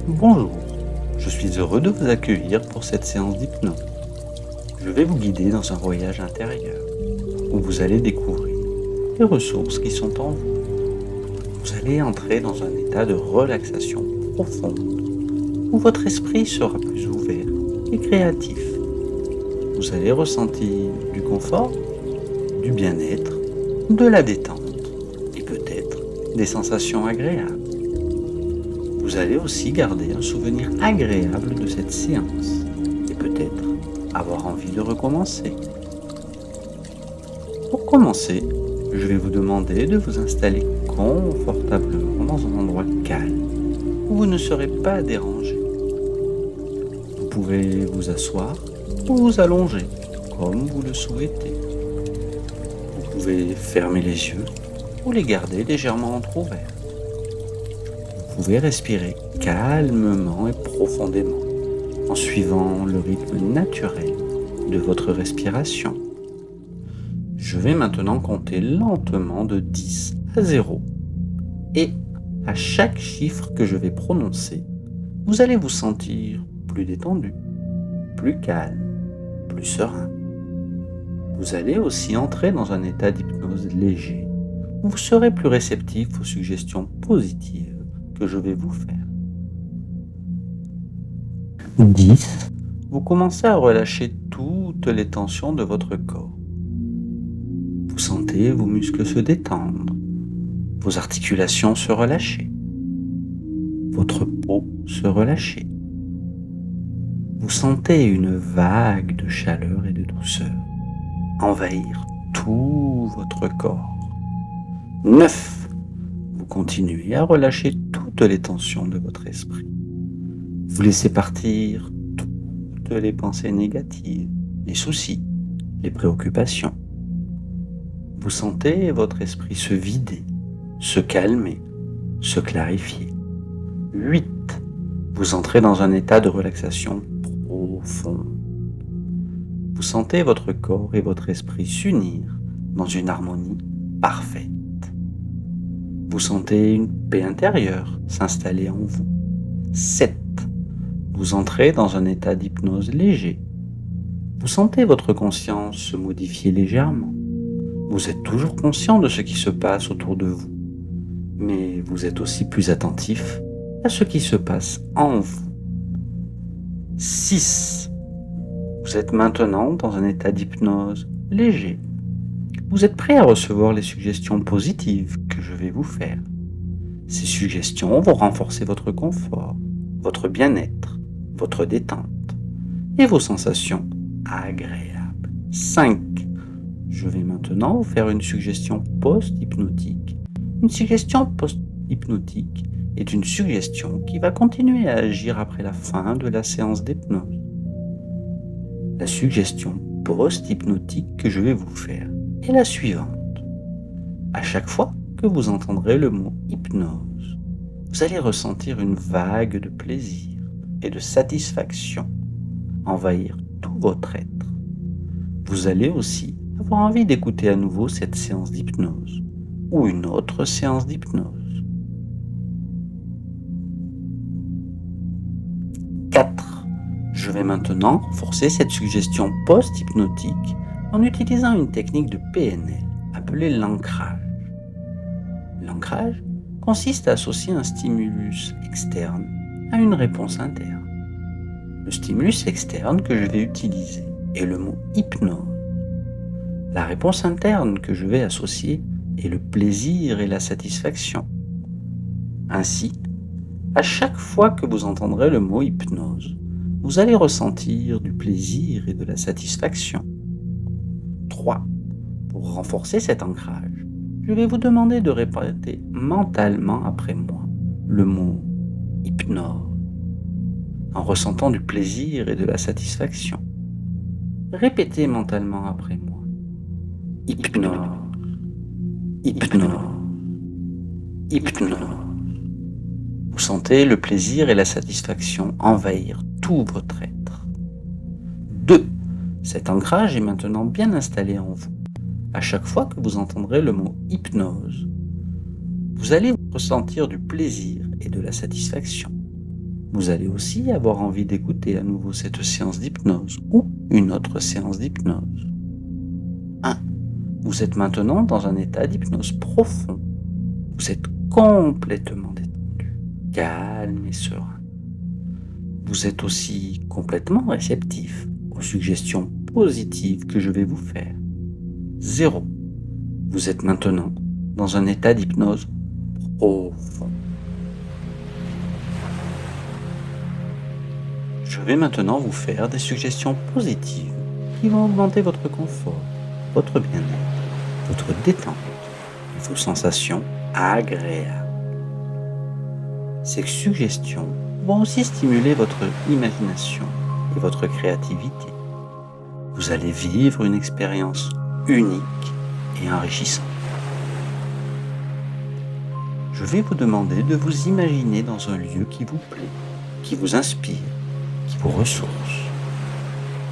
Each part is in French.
Bonjour, je suis heureux de vous accueillir pour cette séance d'hypnose. Je vais vous guider dans un voyage intérieur où vous allez découvrir les ressources qui sont en vous. Vous allez entrer dans un état de relaxation profonde où votre esprit sera plus ouvert et créatif. Vous allez ressentir du confort, du bien-être, de la détente et peut-être des sensations agréables. Vous allez aussi garder un souvenir agréable de cette séance et peut-être avoir envie de recommencer. Pour commencer, je vais vous demander de vous installer confortablement dans un endroit calme où vous ne serez pas dérangé. Vous pouvez vous asseoir ou vous allonger comme vous le souhaitez. Vous pouvez fermer les yeux ou les garder légèrement entr'ouverts. Vous pouvez respirer calmement et profondément en suivant le rythme naturel de votre respiration. Je vais maintenant compter lentement de 10 à 0 et à chaque chiffre que je vais prononcer, vous allez vous sentir plus détendu, plus calme, plus serein. Vous allez aussi entrer dans un état d'hypnose léger où vous serez plus réceptif aux suggestions positives que je vais vous faire. 10. Vous commencez à relâcher toutes les tensions de votre corps. Vous sentez vos muscles se détendre, vos articulations se relâcher, votre peau se relâcher. Vous sentez une vague de chaleur et de douceur envahir tout votre corps. 9. Vous continuez à relâcher toutes les tensions de votre esprit. Vous laissez partir toutes les pensées négatives, les soucis, les préoccupations. Vous sentez votre esprit se vider, se calmer, se clarifier. 8. Vous entrez dans un état de relaxation profond. Vous sentez votre corps et votre esprit s'unir dans une harmonie parfaite. Vous sentez une paix intérieure s'installer en vous. 7. Vous entrez dans un état d'hypnose léger. Vous sentez votre conscience se modifier légèrement. Vous êtes toujours conscient de ce qui se passe autour de vous, mais vous êtes aussi plus attentif à ce qui se passe en vous. 6. Vous êtes maintenant dans un état d'hypnose léger. Vous êtes prêt à recevoir les suggestions positives que je vais vous faire. Ces suggestions vont renforcer votre confort, votre bien-être, votre détente et vos sensations agréables. 5. Je vais maintenant vous faire une suggestion post-hypnotique. Une suggestion post-hypnotique est une suggestion qui va continuer à agir après la fin de la séance d'hypnose. La suggestion post-hypnotique que je vais vous faire est la suivante. À chaque fois que vous entendrez le mot hypnose, vous allez ressentir une vague de plaisir et de satisfaction envahir tout votre être. Vous allez aussi avoir envie d'écouter à nouveau cette séance d'hypnose ou une autre séance d'hypnose. 4. Je vais maintenant renforcer cette suggestion post-hypnotique en utilisant une technique de PNL appelée l'ancrage. L'ancrage consiste à associer un stimulus externe à une réponse interne. Le stimulus externe que je vais utiliser est le mot hypnose. La réponse interne que je vais associer est le plaisir et la satisfaction. Ainsi, à chaque fois que vous entendrez le mot hypnose, vous allez ressentir du plaisir et de la satisfaction. 3. Pour renforcer cet ancrage, je vais vous demander de répéter mentalement après moi le mot hypnose en ressentant du plaisir et de la satisfaction. Répétez mentalement après moi. Hypnose, hypnose, hypnose. Vous sentez le plaisir et la satisfaction envahir tout votre être. 2. Cet ancrage est maintenant bien installé en vous. À chaque fois que vous entendrez le mot hypnose, vous allez ressentir du plaisir et de la satisfaction. Vous allez aussi avoir envie d'écouter à nouveau cette séance d'hypnose ou une autre séance d'hypnose. 1. Vous êtes maintenant dans un état d'hypnose profond. Vous êtes complètement détendu, calme et serein. Vous êtes aussi complètement réceptif aux suggestions positives que je vais vous faire. 0. Vous êtes maintenant dans un état d'hypnose profond. Je vais maintenant vous faire des suggestions positives qui vont augmenter votre confort, votre bien-être, votre détente et vos sensations agréables. Ces suggestions vont aussi stimuler votre imagination et votre créativité. Vous allez vivre une expérience unique et enrichissante. Je vais vous demander de vous imaginer dans un lieu qui vous plaît, qui vous inspire, qui vous ressource.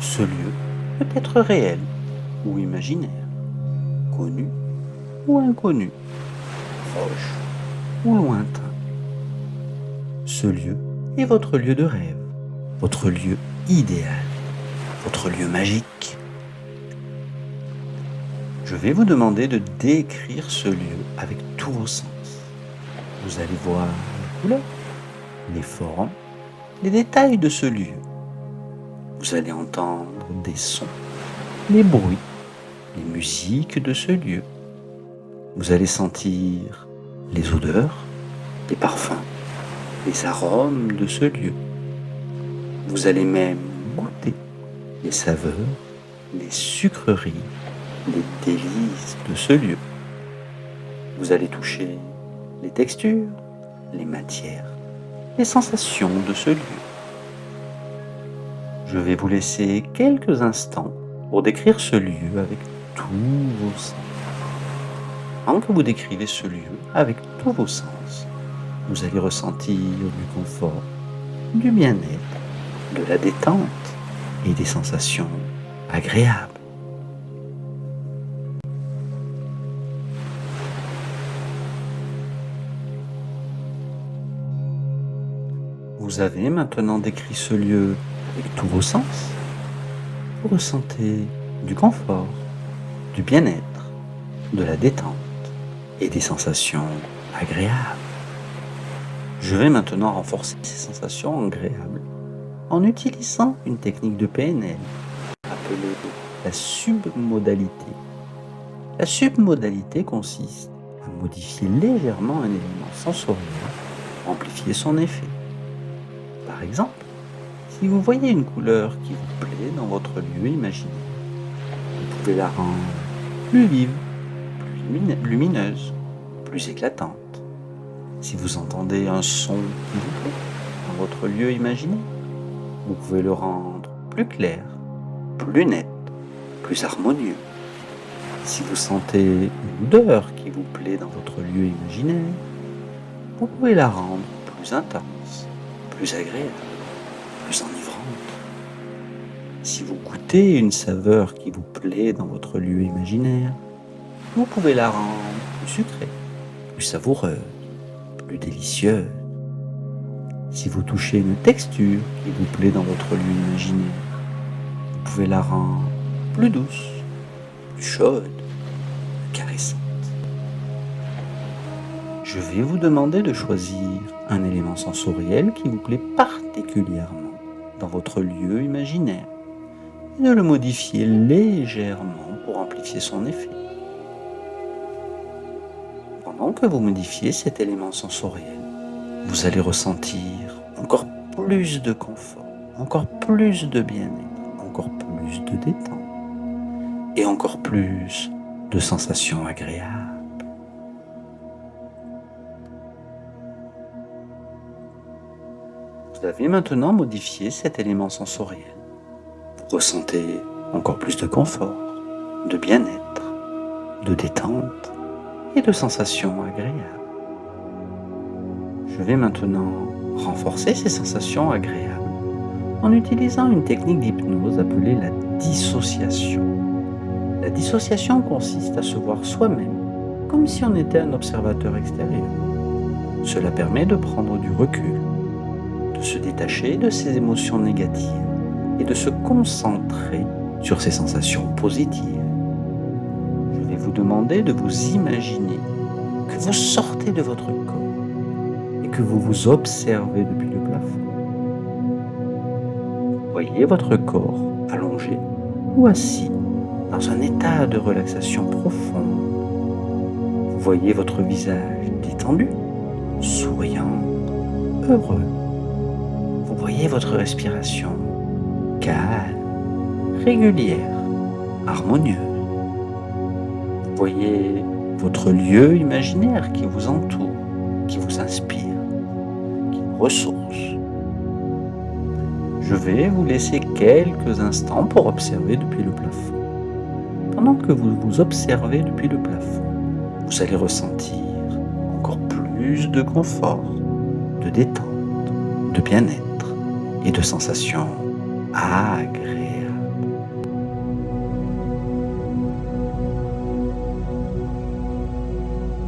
Ce lieu peut être réel ou imaginaire, connu ou inconnu, proche ou lointain. Ce lieu est votre lieu de rêve, votre lieu idéal, votre lieu magique. Je vais vous demander de décrire ce lieu avec tous vos sens. Vous allez voir les couleurs, les formes, les détails de ce lieu. Vous allez entendre des sons, les bruits, les musiques de ce lieu. Vous allez sentir les odeurs, les parfums, les arômes de ce lieu. Vous allez même goûter les saveurs, les sucreries, les délices de ce lieu. Vous allez toucher les textures, les matières, les sensations de ce lieu. Je vais vous laisser quelques instants pour décrire ce lieu avec tous vos sens. Pendant que vous décrivez ce lieu avec tous vos sens, vous allez ressentir du confort, du bien-être, de la détente et des sensations agréables. Vous avez maintenant décrit ce lieu avec tous vos sens. Vous ressentez du confort, du bien-être, de la détente et des sensations agréables. Je vais maintenant renforcer ces sensations agréables en utilisant une technique de PNL appelée la submodalité. La submodalité consiste à modifier légèrement un élément sensoriel pour amplifier son effet. Par exemple, si vous voyez une couleur qui vous plaît dans votre lieu imaginaire, vous pouvez la rendre plus vive, plus lumineuse, plus éclatante. Si vous entendez un son qui vous plaît dans votre lieu imaginaire, vous pouvez le rendre plus clair, plus net, plus harmonieux. Si vous sentez une odeur qui vous plaît dans votre lieu imaginaire, vous pouvez la rendre plus intense, plus agréable, plus enivrante. Si vous goûtez une saveur qui vous plaît dans votre lieu imaginaire, vous pouvez la rendre plus sucrée, plus savoureuse, plus délicieuse. Si vous touchez une texture qui vous plaît dans votre lieu imaginaire, vous pouvez la rendre plus douce, plus chaude, plus caressante. Je vais vous demander de choisir un élément sensoriel qui vous plaît particulièrement dans votre lieu imaginaire et de le modifier légèrement pour amplifier son effet. Pendant que vous modifiez cet élément sensoriel, vous allez ressentir encore plus de confort, encore plus de bien-être, encore plus de détente et encore plus de sensations agréables. Vous avez maintenant modifié cet élément sensoriel. Vous ressentez encore plus de confort, de bien-être, de détente et de sensations agréables. Je vais maintenant renforcer ces sensations agréables en utilisant une technique d'hypnose appelée la dissociation. La dissociation consiste à se voir soi-même comme si on était un observateur extérieur. Cela permet de prendre du recul, de se détacher de ces émotions négatives et de se concentrer sur ces sensations positives. Je vais vous demander de vous imaginer que vous sortez de votre corps et que vous vous observez depuis le plafond. Voyez votre corps allongé ou assis dans un état de relaxation profonde. Vous voyez votre visage détendu, souriant, heureux. Vous voyez votre respiration calme, régulière, harmonieuse. Vous voyez votre lieu imaginaire qui vous entoure, qui vous inspire, qui vous ressource. Je vais vous laisser quelques instants pour observer depuis le plafond. Pendant que vous vous observez depuis le plafond, vous allez ressentir encore plus de confort, de détente, de bien-être et de sensations agréables.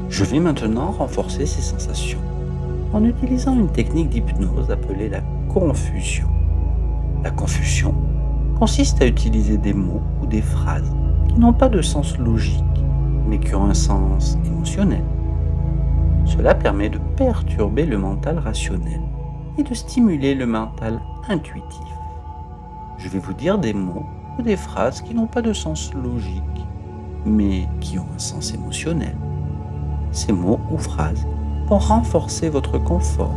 Je vais maintenant renforcer ces sensations en utilisant une technique d'hypnose appelée la confusion. La confusion consiste à utiliser des mots ou des phrases qui n'ont pas de sens logique, mais qui ont un sens émotionnel. Cela permet de perturber le mental rationnel et de stimuler le mental intuitif. Je vais vous dire des mots ou des phrases qui n'ont pas de sens logique, mais qui ont un sens émotionnel. Ces mots ou phrases vont renforcer votre confort,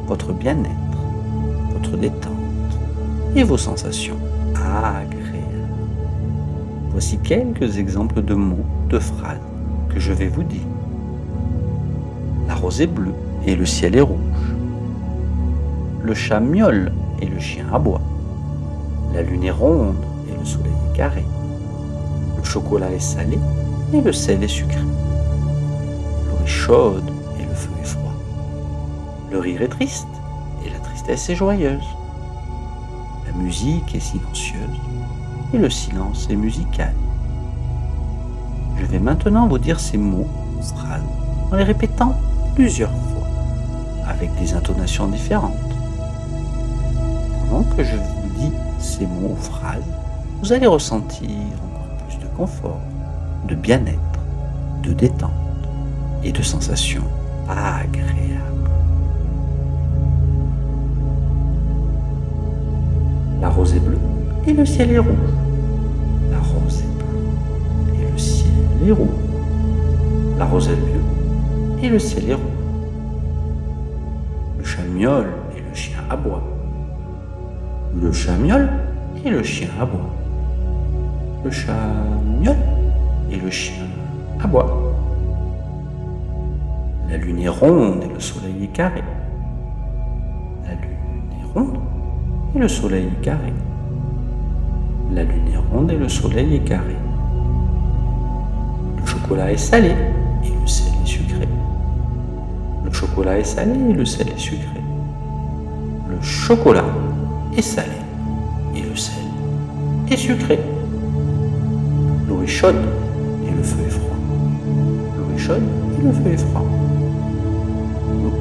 votre bien-être, votre détente et vos sensations agréables. Voici quelques exemples de mots, de phrases que je vais vous dire. La rose est bleue et le ciel est rouge. Le chat miaule et le chien aboie. La lune est ronde et le soleil est carré. Le chocolat est salé et le sel est sucré. L'eau est chaude et le feu est froid. Le rire est triste et la tristesse est joyeuse. La musique est silencieuse et le silence est musical. Je vais maintenant vous dire ces mots ou phrases en les répétant plusieurs fois, avec des intonations différentes. Pendant que je vous dis ces mots ou phrases, vous allez ressentir encore plus de confort, de bien-être, de détente et de sensations agréables. La rose est bleue et le ciel est rouge. La rose est bleue et le ciel est rouge. La rose est bleue et le ciel est rouge. Le chat miaule et le chien aboie. Le chat miaule et le chien aboie. Le chat miaule et le chien aboie. La lune est ronde et le soleil est carré. La lune est ronde et le soleil est carré. La lune est ronde et le soleil est carré. Le chocolat est salé et le sel est sucré. Le chocolat est salé et le sel est sucré. Le chocolat est salé et le sel est sucré. L'eau est chaude et le feu est froid. L'eau est chaude et le feu est froid. L'eau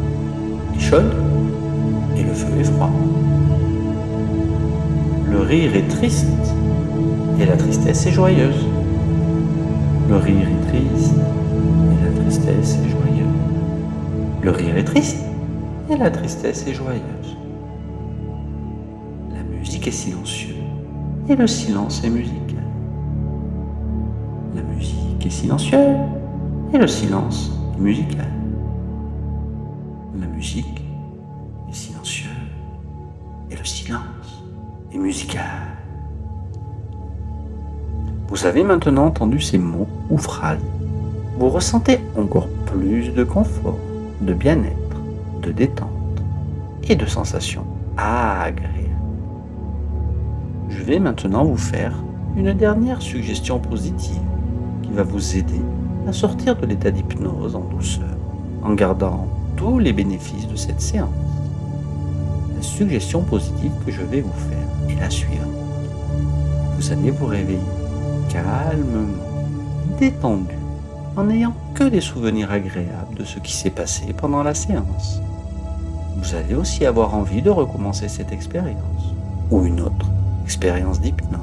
est chaude et le feu est froid. Le rire est triste et la tristesse est joyeuse. Le rire est triste et la tristesse est joyeuse. Le rire est triste et la tristesse est joyeuse. La musique est silencieuse et le silence est musical. La musique est silencieuse et le silence est musical. La musique est silencieuse et le silence est musical. Vous avez maintenant entendu ces mots ou phrases. Vous ressentez encore plus de confort, de bien-être, de détente et de sensations agréables. Je vais maintenant vous faire une dernière suggestion positive qui va vous aider à sortir de l'état d'hypnose en douceur, en gardant tous les bénéfices de cette séance. La suggestion positive que je vais vous faire est la suivante. Vous allez vous réveiller calmement, détendu, en n'ayant que des souvenirs agréables de ce qui s'est passé pendant la séance. Vous allez aussi avoir envie de recommencer cette expérience ou une autre expérience d'hypnose.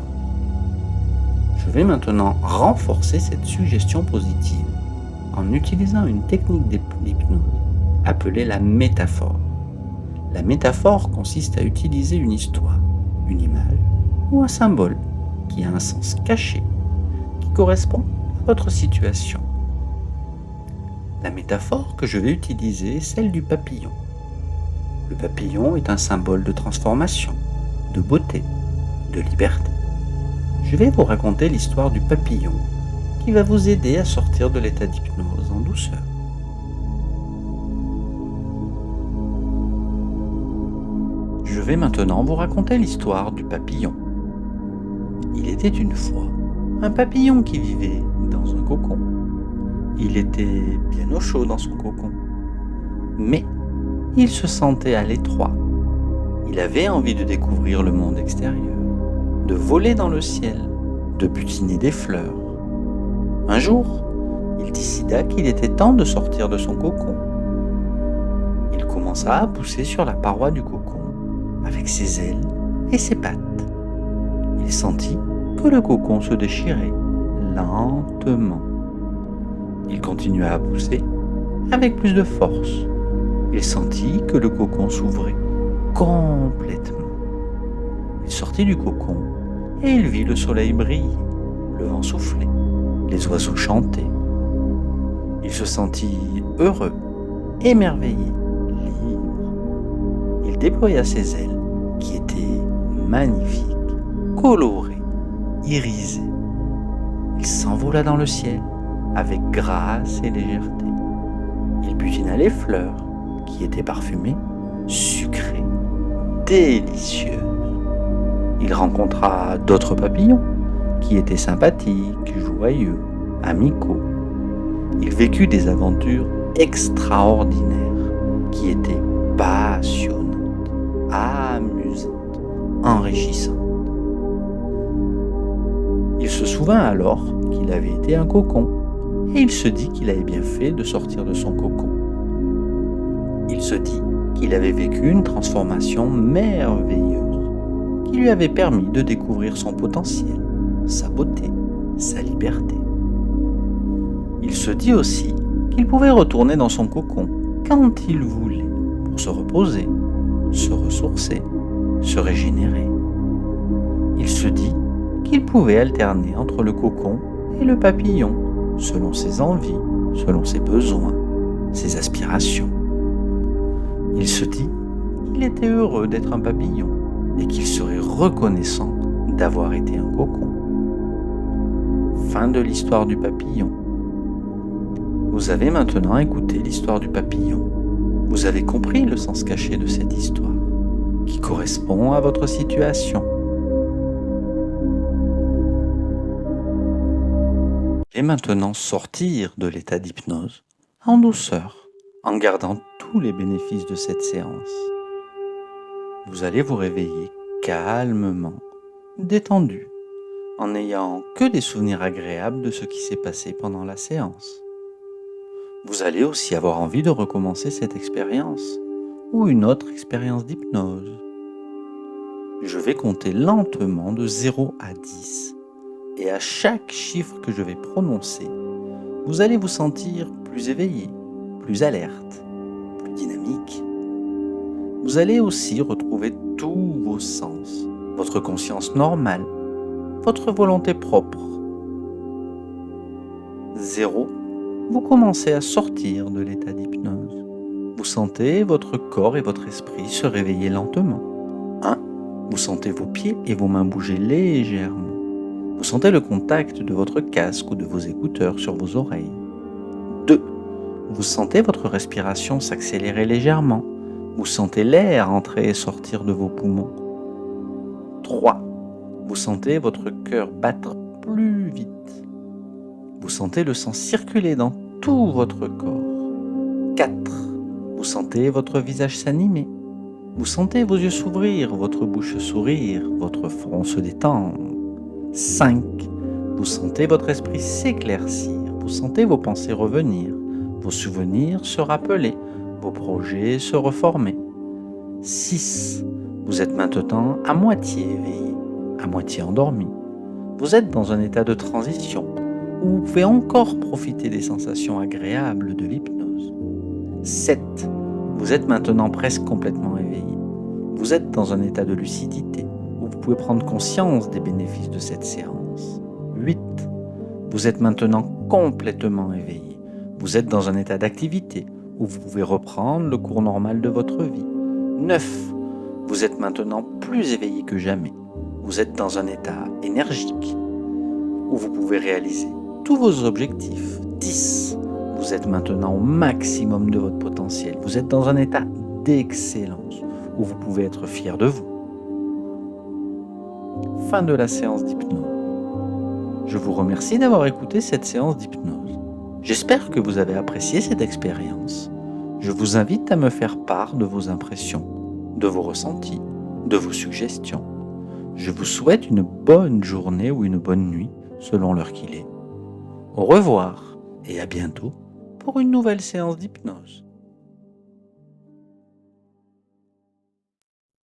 Je vais maintenant renforcer cette suggestion positive en utilisant une technique d'hypnose appelée la métaphore. La métaphore consiste à utiliser une histoire, une image ou un symbole qui a un sens caché, qui correspond à votre situation. La métaphore que je vais utiliser est celle du papillon. Le papillon est un symbole de transformation, de beauté, de liberté. Je vais vous raconter l'histoire du papillon qui va vous aider à sortir de l'état d'hypnose en douceur. Je vais maintenant vous raconter l'histoire du papillon. Il était une fois un papillon qui vivait dans un cocon. Il était bien au chaud dans son cocon, mais il se sentait à l'étroit. Il avait envie de découvrir le monde extérieur, de voler dans le ciel, de butiner des fleurs. Un jour, il décida qu'il était temps de sortir de son cocon. Il commença à pousser sur la paroi du cocon avec ses ailes et ses pattes. Il sentit que le cocon se déchirait lentement. Il continua à pousser avec plus de force. Il sentit que le cocon s'ouvrait complètement. Il sortit du cocon et il vit le soleil briller, le vent souffler, les oiseaux chanter. Il se sentit heureux, émerveillé, libre. Il déploya ses ailes qui étaient magnifiques, colorées, irisées. Il s'envola dans le ciel avec grâce et légèreté. Il butina les fleurs qui étaient parfumées, sucrées, délicieuses. Il rencontra d'autres papillons qui étaient sympathiques, joyeux, amicaux. Il vécut des aventures extraordinaires qui étaient passionnantes, amusantes, enrichissantes. Il se souvint alors qu'il avait été un cocon et il se dit qu'il avait bien fait de sortir de son cocon. Il se dit qu'il avait vécu une transformation merveilleuse qui lui avait permis de découvrir son potentiel, sa beauté, sa liberté. Il se dit aussi qu'il pouvait retourner dans son cocon quand il voulait pour se reposer, se ressourcer, se régénérer. Il se dit qu'il pouvait alterner entre le cocon et le papillon selon ses envies, selon ses besoins, ses aspirations. Il se dit qu'il était heureux d'être un papillon et qu'il serait reconnaissant d'avoir été un cocon. Fin de l'histoire du papillon. Vous avez maintenant écouté l'histoire du papillon. Vous avez compris le sens caché de cette histoire, qui correspond à votre situation. Et maintenant sortir de l'état d'hypnose en douceur, en gardant tous les bénéfices de cette séance. Vous allez vous réveiller calmement, détendu, en n'ayant que des souvenirs agréables de ce qui s'est passé pendant la séance. Vous allez aussi avoir envie de recommencer cette expérience ou une autre expérience d'hypnose. Je vais compter lentement de 0 à 10 et à chaque chiffre que je vais prononcer, vous allez vous sentir plus éveillé, plus alerte, plus dynamique. Vous allez aussi retrouver tous vos sens, votre conscience normale, votre volonté propre. 0, vous commencez à sortir de l'état d'hypnose. Vous sentez votre corps et votre esprit se réveiller lentement. 1, vous sentez vos pieds et vos mains bouger légèrement. Vous sentez le contact de votre casque ou de vos écouteurs sur vos oreilles. 2, vous sentez votre respiration s'accélérer légèrement. Vous sentez l'air entrer et sortir de vos poumons. 3, vous sentez votre cœur battre plus vite. Vous sentez le sang circuler dans tout votre corps. 4, vous sentez votre visage s'animer. Vous sentez vos yeux s'ouvrir, votre bouche sourire, votre front se détendre. 5, vous sentez votre esprit s'éclaircir. Vous sentez vos pensées revenir, vos souvenirs se rappeler, vos projets se reformer. 6. Vous êtes maintenant à moitié éveillé, à moitié endormi. Vous êtes dans un état de transition où vous pouvez encore profiter des sensations agréables de l'hypnose. 7. Vous êtes maintenant presque complètement éveillé. Vous êtes dans un état de lucidité où vous pouvez prendre conscience des bénéfices de cette séance. 8. Vous êtes maintenant complètement éveillé. Vous êtes dans un état d'activité où vous pouvez reprendre le cours normal de votre vie. 9. Vous êtes maintenant plus éveillé que jamais. Vous êtes dans un état énergique où vous pouvez réaliser tous vos objectifs. 10. Vous êtes maintenant au maximum de votre potentiel. Vous êtes dans un état d'excellence où vous pouvez être fier de vous. Fin de la séance d'hypnose. Je vous remercie d'avoir écouté cette séance d'hypnose. J'espère que vous avez apprécié cette expérience. Je vous invite à me faire part de vos impressions, de vos ressentis, de vos suggestions. Je vous souhaite une bonne journée ou une bonne nuit, selon l'heure qu'il est. Au revoir et à bientôt pour une nouvelle séance d'hypnose.